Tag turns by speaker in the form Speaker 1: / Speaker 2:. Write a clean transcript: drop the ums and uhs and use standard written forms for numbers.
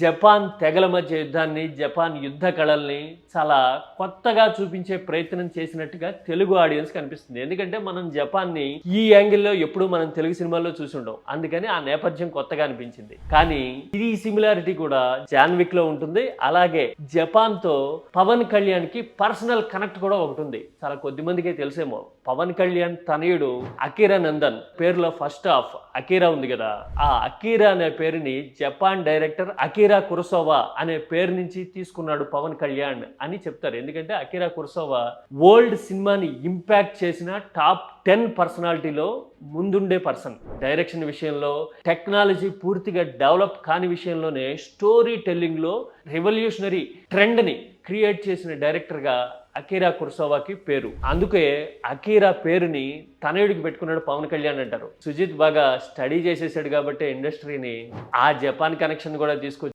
Speaker 1: Japan తెగల మధ్య యుద్ధాన్ని, జపాన్ యుద్ధ కళల్ని చాలా కొత్తగా చూపించే ప్రయత్నం చేసినట్టుగా తెలుగు ఆడియన్స్ కనిపిస్తుంది. ఎందుకంటే మనం జపాన్ని ఈ యాంగిల్లో ఎప్పుడూ మనం తెలుగు సినిమాల్లో చూసుండం. అందుకని ఆ నేపథ్యం కొత్తగా అనిపించింది. కానీ ఇది సిమిలారిటీ కూడా జాన్విక్ లో ఉంటుంది. అలాగే జపాన్ తో పవన్ కళ్యాణ్ కి పర్సనల్ కనెక్ట్ కూడా ఒకటి ఉంది. చాలా కొద్ది మందికే తెలిసేమో. పవన్ కళ్యాణ్ తనయుడు అకిరా నందన్ పేరులో ఫస్ట్ హాఫ్ అకిరా ఉంది కదా, ఆ అకిరా అనే పేరుని జపాన్ డైరెక్టర్ అకిరా కురోసావా అనే పేరు నుంచి తీసుకున్నాడు పవన్ కళ్యాణ్ అని చెప్తారు. ఎందుకంటే అకిరా కురోసావా వరల్డ్ సినిమాని ఇంపాక్ట్ చేసిన టాప్ 10 పర్సనాలిటీలో ముందుండే పర్సన్. డైరెక్షన్ విషయంలో, టెక్నాలజీ పూర్తిగా డెవలప్ కాని విషయంలోనే స్టోరీ టెల్లింగ్ లో రెవల్యూషనరీ ట్రెండ్ ని క్రియేట్ చేసిన డైరెక్టర్ గా అకిరా కురోసావాకి పేరు. అందుకే అకిరా పేరుని తనయుడికి పెట్టుకున్నాడు పవన్ కళ్యాణ్ అంటారు. సుజిత్ బాగా స్టడీ చేసేసాడు కాబట్టి ఇండస్ట్రీని ఆ జపాన్ కనెక్షన్ కూడా తీసుకొచ్చి